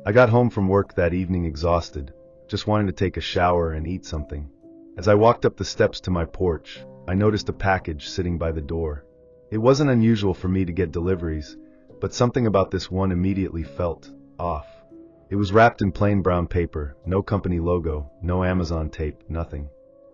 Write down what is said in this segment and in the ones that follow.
I got home from work that evening exhausted, just wanting to take a shower and eat something. As I walked up the steps to my porch, I noticed a package sitting by the door. It wasn't unusual for me to get deliveries, but something about this one immediately felt off. It was wrapped in plain brown paper, no company logo, no Amazon tape, nothing.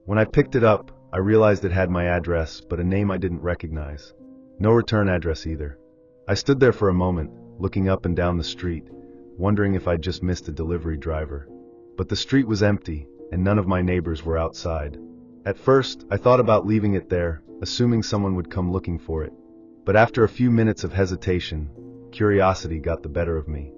When I picked it up, I realized it had my address, but a name I didn't recognize. No return address either. I stood there for a moment, looking up and down the street, wondering if I'd just missed a delivery driver. But the street was empty, and none of my neighbors were outside. At first, I thought about leaving it there, assuming someone would come looking for it. But after a few minutes of hesitation, curiosity got the better of me.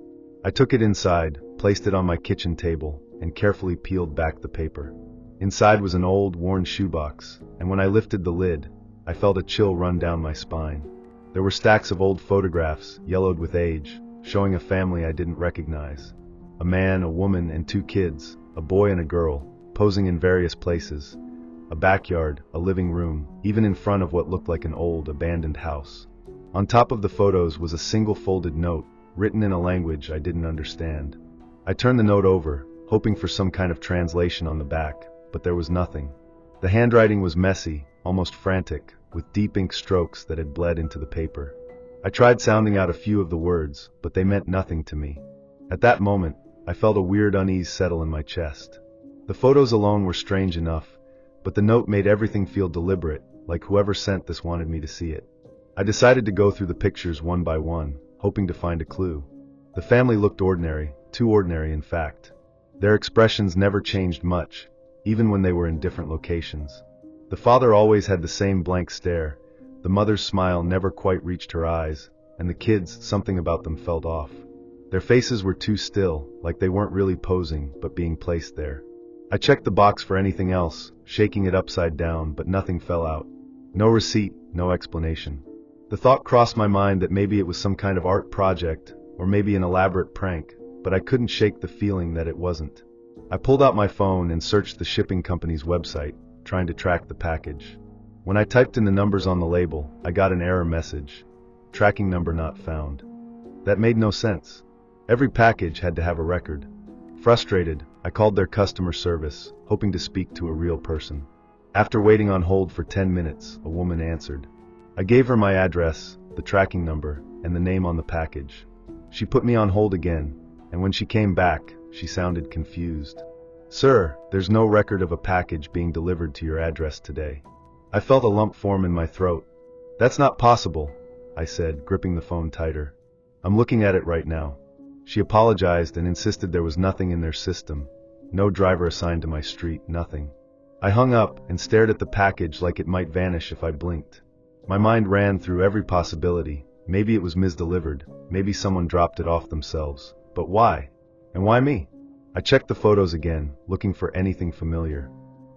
I took it inside, placed it on my kitchen table, and carefully peeled back the paper. Inside was an old, worn shoebox, and when I lifted the lid, I felt a chill run down my spine. There were stacks of old photographs, yellowed with age, showing a family I didn't recognize. A man, a woman, and 2 kids, a boy and a girl, posing in various places. A backyard, a living room, even in front of what looked like an old, abandoned house. On top of the photos was a single folded note, written in a language I didn't understand. I turned the note over, hoping for some kind of translation on the back, but there was nothing. The handwriting was messy, almost frantic, with deep ink strokes that had bled into the paper. I tried sounding out a few of the words, but they meant nothing to me. At that moment, I felt a weird unease settle in my chest. The photos alone were strange enough, but the note made everything feel deliberate, like whoever sent this wanted me to see it. I decided to go through the pictures one by one, hoping to find a clue. The family looked ordinary, too ordinary in fact. Their expressions never changed much, even when they were in different locations. The father always had the same blank stare, the mother's smile never quite reached her eyes, and the kids, something about them felt off. Their faces were too still, like they weren't really posing, but being placed there. I checked the box for anything else, shaking it upside down, but nothing fell out. No receipt, no explanation. The thought crossed my mind that maybe it was some kind of art project, or maybe an elaborate prank, but I couldn't shake the feeling that it wasn't. I pulled out my phone and searched the shipping company's website, trying to track the package. When I typed in the numbers on the label, I got an error message. Tracking number not found. That made no sense. Every package had to have a record. Frustrated, I called their customer service, hoping to speak to a real person. After waiting on hold for 10 minutes, a woman answered. I gave her my address, the tracking number, and the name on the package. She put me on hold again, and when she came back, she sounded confused. Sir, there's no record of a package being delivered to your address today. I felt a lump form in my throat. That's not possible, I said, gripping the phone tighter. I'm looking at it right now. She apologized and insisted there was nothing in their system. No driver assigned to my street, nothing. I hung up and stared at the package like it might vanish if I blinked. My mind ran through every possibility. Maybe it was misdelivered. Maybe someone dropped it off themselves. But why? And why me? I checked the photos again, looking for anything familiar.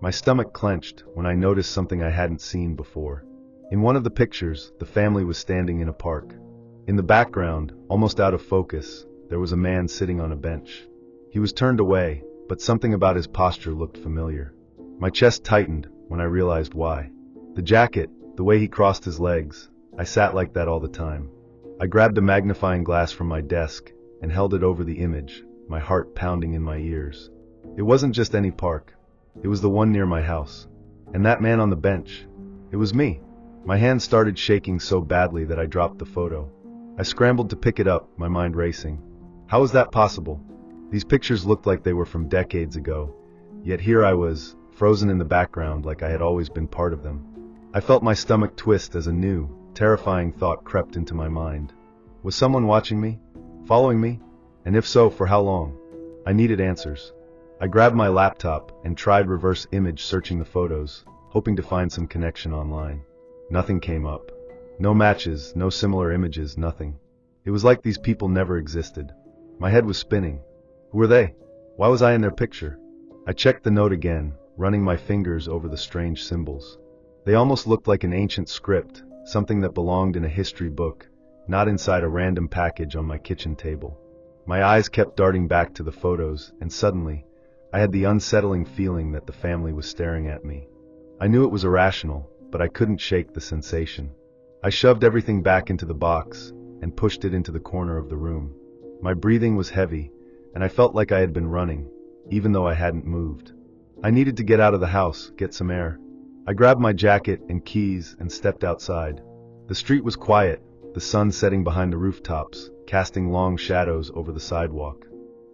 My stomach clenched when I noticed something I hadn't seen before. In one of the pictures, the family was standing in a park. In the background, almost out of focus, there was a man sitting on a bench. He was turned away, but something about his posture looked familiar. My chest tightened when I realized why. The jacket, the way he crossed his legs, I sat like that all the time. I grabbed a magnifying glass from my desk and held it over the image, my heart pounding in my ears. It wasn't just any park. It was the one near my house. And that man on the bench, it was me. My hand started shaking so badly that I dropped the photo. I scrambled to pick it up, my mind racing. How was that possible? These pictures looked like they were from decades ago, yet here I was, frozen in the background like I had always been part of them. I felt my stomach twist as a new, terrifying thought crept into my mind. Was someone watching me? Following me? And if so, for how long? I needed answers. I grabbed my laptop and tried reverse image searching the photos, hoping to find some connection online. Nothing came up. No matches, no similar images, nothing. It was like these people never existed. My head was spinning. Who were they? Why was I in their picture? I checked the note again, running my fingers over the strange symbols. They almost looked like an ancient script, something that belonged in a history book, not inside a random package on my kitchen table. My eyes kept darting back to the photos, and suddenly, I had the unsettling feeling that the family was staring at me. I knew it was irrational, but I couldn't shake the sensation. I shoved everything back into the box and pushed it into the corner of the room. My breathing was heavy, and I felt like I had been running, even though I hadn't moved. I needed to get out of the house, get some air. I grabbed my jacket and keys and stepped outside. The street was quiet, the sun setting behind the rooftops, casting long shadows over the sidewalk.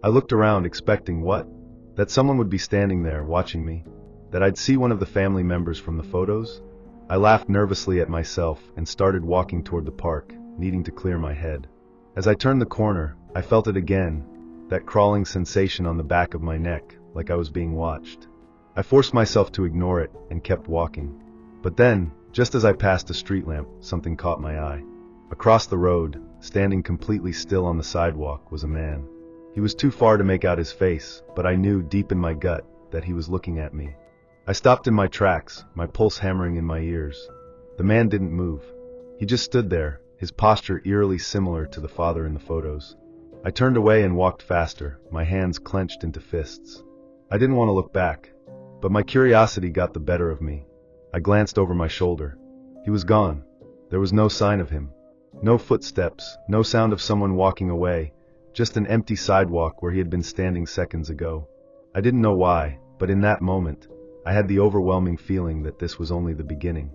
I looked around expecting what? That someone would be standing there watching me? That I'd see one of the family members from the photos? I laughed nervously at myself and started walking toward the park, needing to clear my head. As I turned the corner, I felt it again, that crawling sensation on the back of my neck, like I was being watched. I forced myself to ignore it and kept walking. But then, just as I passed a street lamp, something caught my eye. Across the road, standing completely still on the sidewalk, was a man. He was too far to make out his face, but I knew deep in my gut that he was looking at me. I stopped in my tracks, my pulse hammering in my ears. The man didn't move. He just stood there, his posture eerily similar to the father in the photos. I turned away and walked faster, my hands clenched into fists. I didn't want to look back, but my curiosity got the better of me. I glanced over my shoulder. He was gone. There was no sign of him. No footsteps, no sound of someone walking away, just an empty sidewalk where he had been standing seconds ago. I didn't know why, but in that moment, I had the overwhelming feeling that this was only the beginning.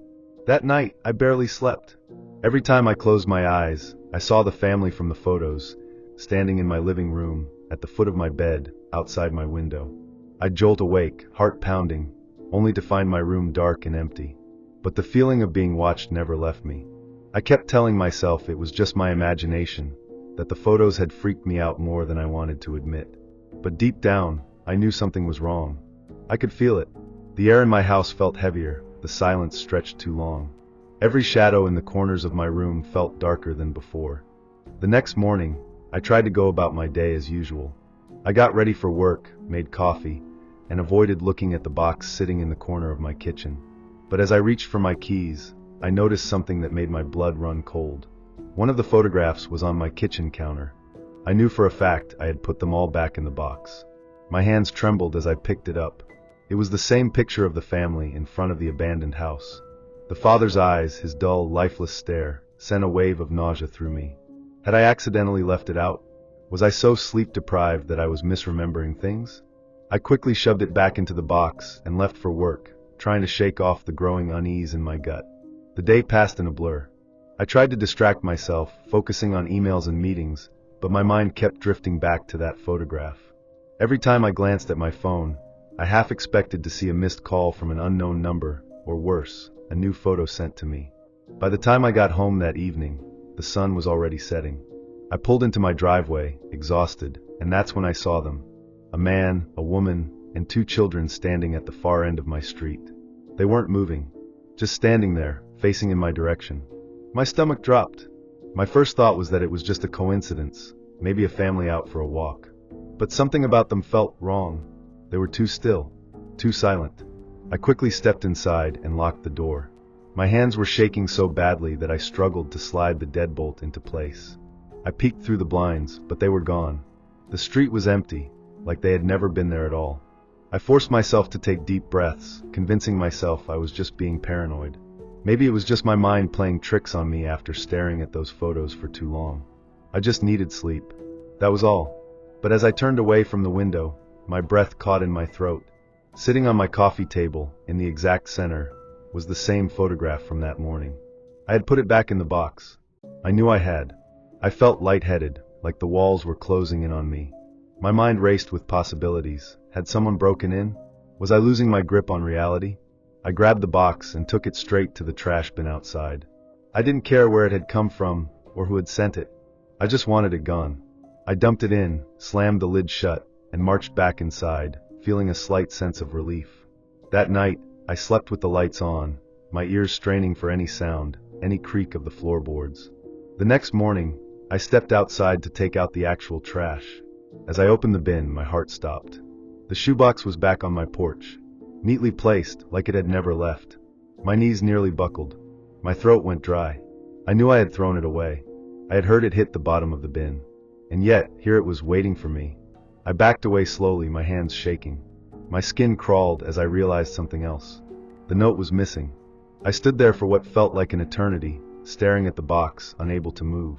That night, I barely slept. Every time I closed my eyes, I saw the family from the photos, standing in my living room, at the foot of my bed, outside my window. I'd jolt awake, heart pounding, only to find my room dark and empty. But the feeling of being watched never left me. I kept telling myself it was just my imagination, that the photos had freaked me out more than I wanted to admit. But deep down, I knew something was wrong. I could feel it. The air in my house felt heavier, the silence stretched too long. Every shadow in the corners of my room felt darker than before. The next morning, I tried to go about my day as usual. I got ready for work, made coffee, and avoided looking at the box sitting in the corner of my kitchen. But as I reached for my keys, I noticed something that made my blood run cold. One of the photographs was on my kitchen counter. I knew for a fact I had put them all back in the box. My hands trembled as I picked it up. It was the same picture of the family in front of the abandoned house. The father's eyes, his dull, lifeless stare, sent a wave of nausea through me. Had I accidentally left it out? Was I so sleep-deprived that I was misremembering things? I quickly shoved it back into the box and left for work, trying to shake off the growing unease in my gut. The day passed in a blur. I tried to distract myself, focusing on emails and meetings, but my mind kept drifting back to that photograph. Every time I glanced at my phone, I half expected to see a missed call from an unknown number, or worse, a new photo sent to me. By the time I got home that evening, the sun was already setting. I pulled into my driveway, exhausted, and that's when I saw them. A man, a woman, and 2 children standing at the far end of my street. They weren't moving, just standing there, facing in my direction. My stomach dropped. My first thought was that it was just a coincidence, maybe a family out for a walk. But something about them felt wrong. They were too still, too silent. I quickly stepped inside and locked the door. My hands were shaking so badly that I struggled to slide the deadbolt into place. I peeked through the blinds, but they were gone. The street was empty, like they had never been there at all. I forced myself to take deep breaths, convincing myself I was just being paranoid. Maybe it was just my mind playing tricks on me after staring at those photos for too long. I just needed sleep. That was all. But as I turned away from the window, my breath caught in my throat. Sitting on my coffee table, in the exact center, was the same photograph from that morning. I had put it back in the box. I knew I had. I felt lightheaded, like the walls were closing in on me. My mind raced with possibilities. Had someone broken in? Was I losing my grip on reality? I grabbed the box and took it straight to the trash bin outside. I didn't care where it had come from or who had sent it. I just wanted it gone. I dumped it in, slammed the lid shut, and marched back inside, feeling a slight sense of relief. That night, I slept with the lights on, my ears straining for any sound, any creak of the floorboards. The next morning, I stepped outside to take out the actual trash. As I opened the bin, my heart stopped. The shoebox was back on my porch, neatly placed like it had never left. My knees nearly buckled. My throat went dry. I knew I had thrown it away. I had heard it hit the bottom of the bin. And yet, here it was waiting for me. I backed away slowly, my hands shaking. My skin crawled as I realized something else. The note was missing. I stood there for what felt like an eternity, staring at the box, unable to move.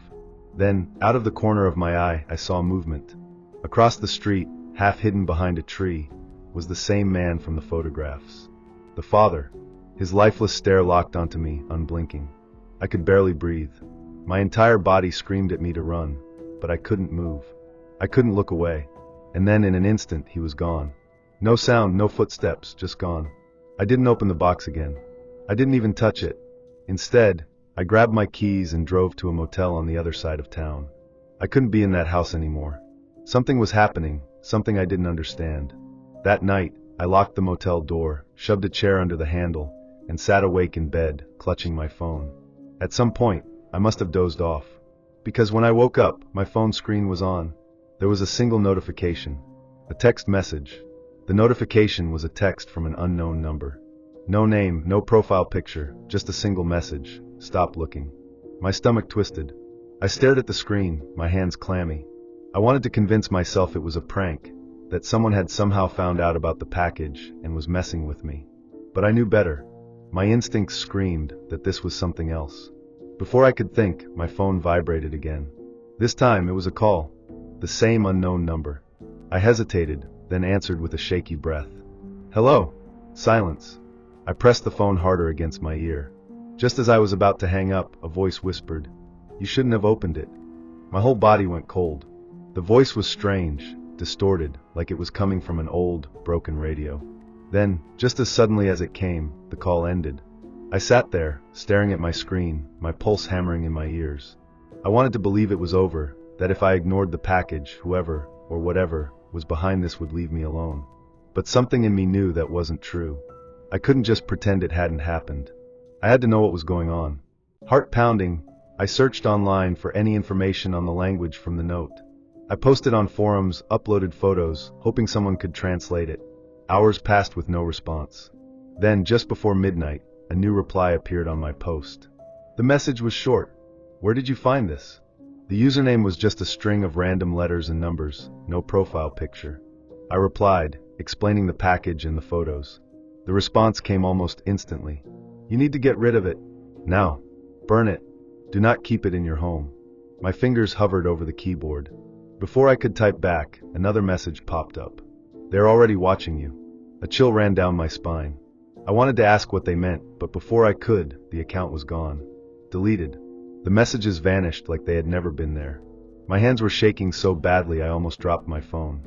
Then, out of the corner of my eye, I saw movement. Across the street, half hidden behind a tree, was the same man from the photographs. The father, his lifeless stare locked onto me, unblinking. I could barely breathe. My entire body screamed at me to run, but I couldn't move. I couldn't look away. And then in an instant, he was gone. No sound, no footsteps, just gone. I didn't open the box again. I didn't even touch it. Instead, I grabbed my keys and drove to a motel on the other side of town. I couldn't be in that house anymore. Something was happening, something I didn't understand. That night, I locked the motel door, shoved a chair under the handle, and sat awake in bed, clutching my phone. At some point, I must have dozed off. Because when I woke up, my phone screen was on. There was a single notification. A text message. The notification was a text from an unknown number. No name, no profile picture, just a single message. Stop looking. My stomach twisted. I stared at the screen, my hands clammy. I wanted to convince myself it was a prank, that someone had somehow found out about the package and was messing with me. But I knew better. My instincts screamed that this was something else. Before I could think, my phone vibrated again. This time it was a call. The same unknown number. I hesitated, then answered with a shaky breath. Hello? Silence. I pressed the phone harder against my ear. Just as I was about to hang up, a voice whispered, "You shouldn't have opened it." My whole body went cold. The voice was strange, distorted, like it was coming from an old, broken radio. Then, just as suddenly as it came, the call ended. I sat there, staring at my screen, my pulse hammering in my ears. I wanted to believe it was over, that if I ignored the package, whoever, or whatever, was behind this would leave me alone. But something in me knew that wasn't true. I couldn't just pretend it hadn't happened. I had to know what was going on. Heart pounding, I searched online for any information on the language from the note. I posted on forums, uploaded photos, hoping someone could translate it. Hours passed with no response. Then, just before midnight, a new reply appeared on my post. The message was short. "Where did you find this?" The username was just a string of random letters and numbers, no profile picture. I replied, explaining the package and the photos. The response came almost instantly. "You need to get rid of it. Now. Burn it. Do not keep it in your home." My fingers hovered over the keyboard. Before I could type back, another message popped up. "They're already watching you." A chill ran down my spine. I wanted to ask what they meant, but before I could, the account was gone. Deleted. The messages vanished like they had never been there. My hands were shaking so badly I almost dropped my phone.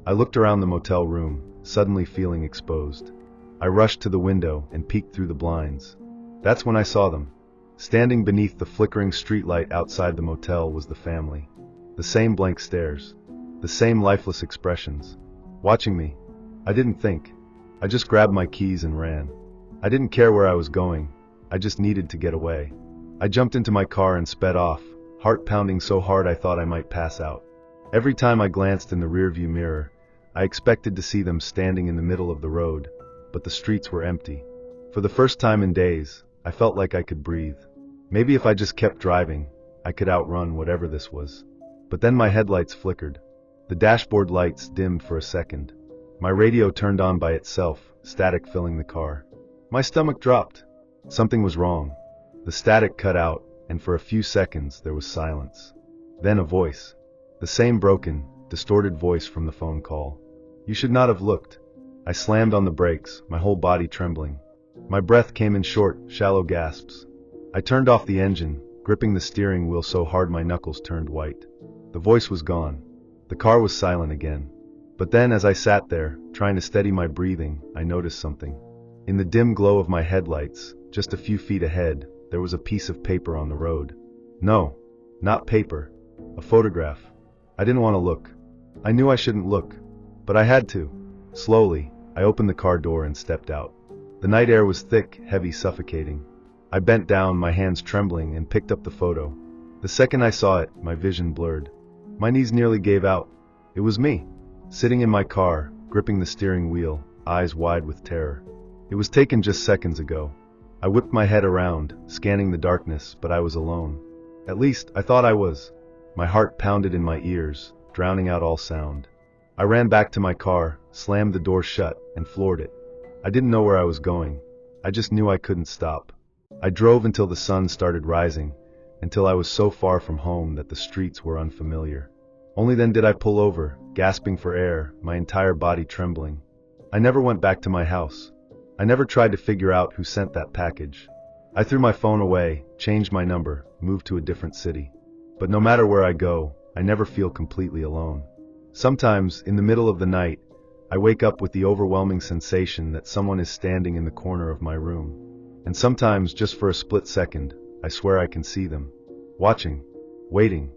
I looked around the motel room, suddenly feeling exposed. I rushed to the window and peeked through the blinds. That's when I saw them. Standing beneath the flickering streetlight outside the motel was the family. The same blank stares. The same lifeless expressions. Watching me. I didn't think. I just grabbed my keys and ran. I didn't care where I was going. I just needed to get away. I jumped into my car and sped off, heart pounding so hard I thought I might pass out. Every time I glanced in the rearview mirror, I expected to see them standing in the middle of the road, but the streets were empty. For the first time in days, I felt like I could breathe. Maybe if I just kept driving, I could outrun whatever this was. But then my headlights flickered. The dashboard lights dimmed for a second. My radio turned on by itself, static filling the car. My stomach dropped. Something was wrong. The static cut out, and for a few seconds there was silence. Then a voice. The same broken, distorted voice from the phone call. "You should not have looked." I slammed on the brakes, my whole body trembling. My breath came in short, shallow gasps. I turned off the engine, gripping the steering wheel so hard my knuckles turned white. The voice was gone. The car was silent again. But then as I sat there, trying to steady my breathing, I noticed something. In the dim glow of my headlights, just a few feet ahead, there was a piece of paper on the road. No, not paper. A photograph. I didn't want to look. I knew I shouldn't look, but I had to. Slowly, I opened the car door and stepped out. The night air was thick, heavy, suffocating. I bent down, my hands trembling, and picked up the photo. The second I saw it, my vision blurred. My knees nearly gave out. It was me, sitting in my car, gripping the steering wheel, eyes wide with terror. It was taken just seconds ago. I whipped my head around, scanning the darkness, but I was alone. At least, I thought I was. My heart pounded in my ears, drowning out all sound. I ran back to my car, slammed the door shut, and floored it. I didn't know where I was going. I just knew I couldn't stop. I drove until the sun started rising, until I was so far from home that the streets were unfamiliar. Only then did I pull over, gasping for air, my entire body trembling. I never went back to my house. I never tried to figure out who sent that package. I threw my phone away, changed my number, moved to a different city. But no matter where I go, I never feel completely alone. Sometimes, in the middle of the night, I wake up with the overwhelming sensation that someone is standing in the corner of my room. And sometimes, just for a split second, I swear I can see them. Watching. Waiting.